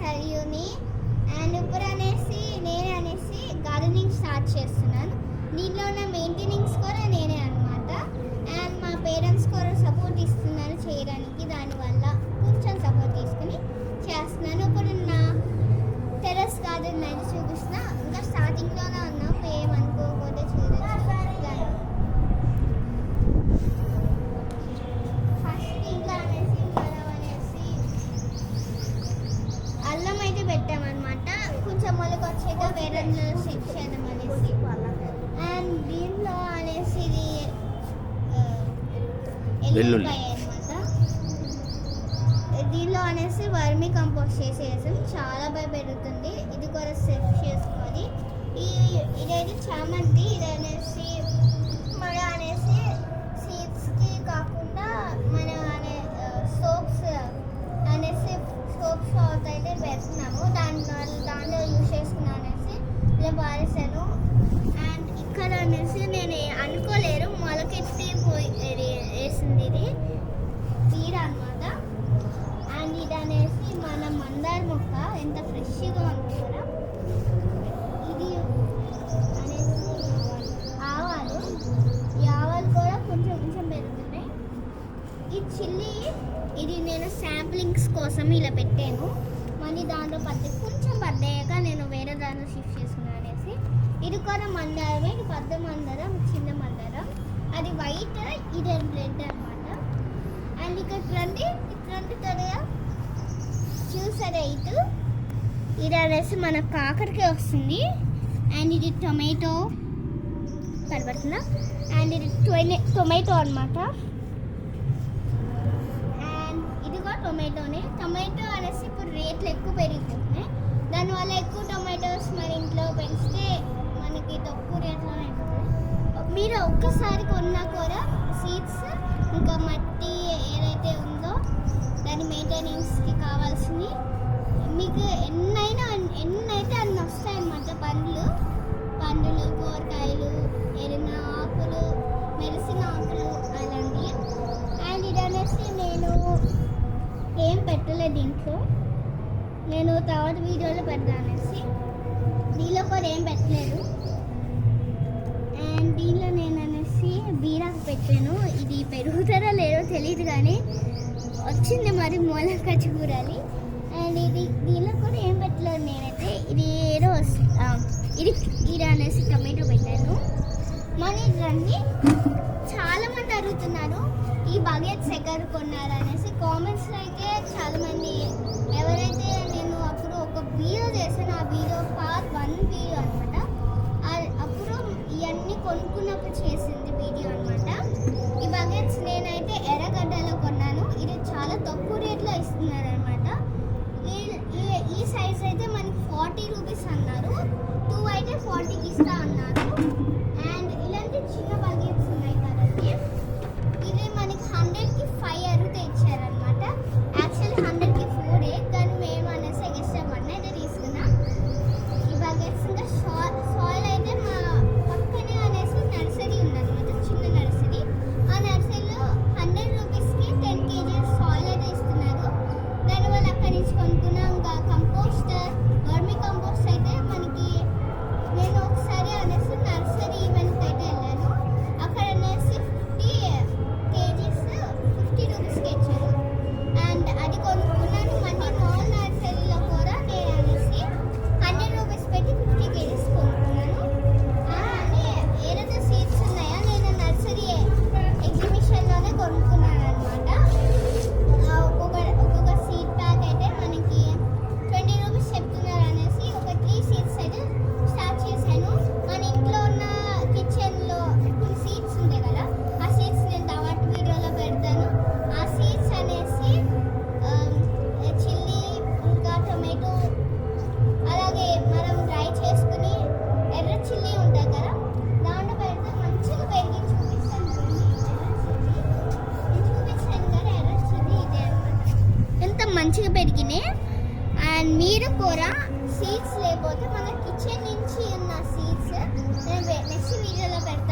సరియుని. And ఇప్పుడు నేను gardening start చేస్తున్నాను. దీంట్లో ఉన్న మెయింటెనెన్స్ కూడా నేనే అనమాట. అండ్ మా పేరెంట్స్ కూడా సపోర్ట్ ఇస్తున్నారు చేయడానికి. దానివల్ల కొంచెం సపోర్ట్ తీసుకుని చేస్తున్నాను. ఇప్పుడు నా టెర్రస్ గార్డెన్ అయితే చూపిస్తున్నా. ఇంకా స్టార్టింగ్లోనే ఉన్నాం, ఏమనుకోకపోతే చూడొచ్చు. ఫస్ట్ ఇంకా అల్లం అయితే పెట్టామన్నమాట. కొంచెం మొలక వచ్చాక వేరే సెట్ చేద్దాం అనేసి. అండ్ దీంట్లో ఇది ఎల్లుల్లిపాయ అనమాట. దీనిలో వర్మీ కంపోస్ట్ చేసేసాం. చాలా బాగా పెరుగుతుంది. ఇది కూడా సెట్ చేసుకోవాలి. ఇదైతే చామంతి. ఇది మన సీడ్స్కి కాకుండా మన సోప్స్ సోప్స్ అయితే పెడుతున్నాము. దాంట్లో యూజ్ చేసుకున్నాను ఇలా పారేసాను. అండ్ ఇక్కడ నేను అనుకోలేరు మొలకెత్తి వేసింది ఇది తీర అనమాట. అండ్ ఇది మన మందార మొక్క ఎంత ఫ్రెష్గా ఉంది కదా. ఇది ఆవాలు కూడా కొంచెం పెరుగుతున్నాయి. ఈ చిల్లీ ఇది నేను శాంప్లింగ్స్ కోసం ఇలా పెట్టాను. మళ్ళీ దాంట్లో కొంచెం పడ్డాక నేను వేరే దాంట్లో షిఫ్ట్ చేసుకున్నాను అనేసి. ఇది కూడా మందారమే. ఇది పెద్ద మందారం, చిన్న మందారం. అది వైట్, ఇది రెడ్ అనమాట. అండ్ ఇక్కడ రండి త్వరగా చూసారా. ఇది మన కాకరకాయ వస్తుంది. అండ్ ఇది టొమాటో కనబడుతుందా. అండ్ ఇది టొమాటో అనమాట. టొమాటో ఇప్పుడు రేట్లు ఎక్కువ పెరిగిపోతున్నాయి. దానివల్ల ఎక్కువ టొమాటోస్ మన ఇంట్లో పెంచితే మనకి తక్కువ రేట్లోనే అయిపోతుంది. మీరు ఒక్కసారి కొన్నా కూడా సీడ్స్ ఇంకా మట్టి ఏదైతే ఉందో దాని మెయింటెనెన్స్కి కావాల్సింది మీకు ఎన్నైతే అన్ని వస్తాయన్నమాట. పండ్లు, కూరగాయలు, ఎరిన ఆకులు, మెరిసిన ఆకులు అలాంటివి. అండ్ ఇది నేను ఏం పెట్టలేదు దీంట్లో. నేను తర్వాత వీడియోలో పెడతాను. దీనిలో కూడా ఏం పెట్టలేదు. అండ్ దీనిలో నేను బీరాకు పెట్టాను. ఇది పెరుగుతారో లేదో తెలియదు కానీ వచ్చింది మరి మూలక చూడాలి. అండ్ దీనిలో కూడా ఏం పెట్టలేదు నేనైతే. ఇది ఏదో ఇది టొమాటో పెట్టాను. మరి రండి, చాలామంది అడుగుతున్నారు ఈ బకెట్స్ ఎక్కడ కొన్నారు అనేసి. కామెంట్స్లో అయితే చాలామంది ఎవరైతే నేను అప్పుడు ఒక వీడియో చేశాను, ఆ వీడియో పార్ట్ 1 వీడియో అనమాట. అప్పుడు ఇవన్నీ కొనుక్కున్నప్పుడు చేసింది వీడియో అనమాట. ఈ బకెట్స్ నేనైతే ఎర్రగడ్డలో కొన్నాను. ఇది చాలా తక్కువ రేట్లో ఇస్తున్నారు అనమాట. ఈ సైజ్ అయితే మనకి 40 రూపీస్ అన్నారు. 2 అయితే 40కి ఇస్తా అన్నారు. అండ్ ఇలాంటి చిన్న బకెట్స్ ఉన్నాయి కదండి. ఇది మనకి 100కి 5 అడిగితే ఇచ్చారనమాట. యాక్చువల్లీ 100కి 4 కానీ మేము ఎక్స్ట్రా అయితే తీసుకున్నాం. ఈ బకెట్స్ ఇంకా సాయిల్ అయితే మా పక్కనే నర్సరీ ఉందన్నమాట, చిన్న నర్సరీ. ఆ నర్సరీలో 100 రూపీస్కి 10 kgs సాయిల్ అయితే ఇస్తున్నారు. దానివల్ల అక్కడి నుంచి కొనుక్కున్నాం. ఇంకా కంపోస్ట్, వర్మీ కంపోస్ట్ అయితే మనకి నేను ఒకసారి నర్సరీ ఈవెంట్కి అయితే వెళ్ళాను. అక్కడ 50 kgs 50 రూపీస్కి ఇచ్చారు. అండ్ అది కొనుక్కున్నాను. మళ్ళీ మాల్ నర్సరీలో కూడా నేను 100 రూపీస్ పెట్టి 50 kgs కొనుక్కున్నాను. ఏదైతే సీడ్స్ ఉన్నాయో నేను నర్సరీ ఎగ్జిబిషన్లోనే కొనుక్కున్నాను అనమాట. ఒక్కొక్క సీడ్ ప్యాక్ అయితే మనకి 20 రూపీస్ చెప్తున్నారు అనేసి ఒక 3 సీడ్స్ అయితే స్టార్ట్ చేశాను. మన ఇంట్లో ఉన్న కిచెన్లో కొన్ని సీడ్స్ ఉంటాయి కదా, ఆ సీడ్స్ నేను తర్వాత వీడియోలో పెడతాను. ఆ సీడ్స్ చిల్లీ ఇంకా టొమాటో, అలాగే మనం డ్రై చేసుకుని ఎర్ర చిల్లీ ఉంటాయి కదా దాంట్లో పెడితే మంచిగా పెరిగి చూపిస్తాను. నేను చూపించాను కదా ఎర్ర చిల్లీ ఇదే అనమాట. ఎంత మంచిగా పెరిగినాయి. అండ్ మీరు కూడా సీడ్స్ లేకపోతే మన కిచెన్ నుంచి ఉన్న సీడ్స్ నేను నెక్స్ట్ వీడియోలో పెడతాను.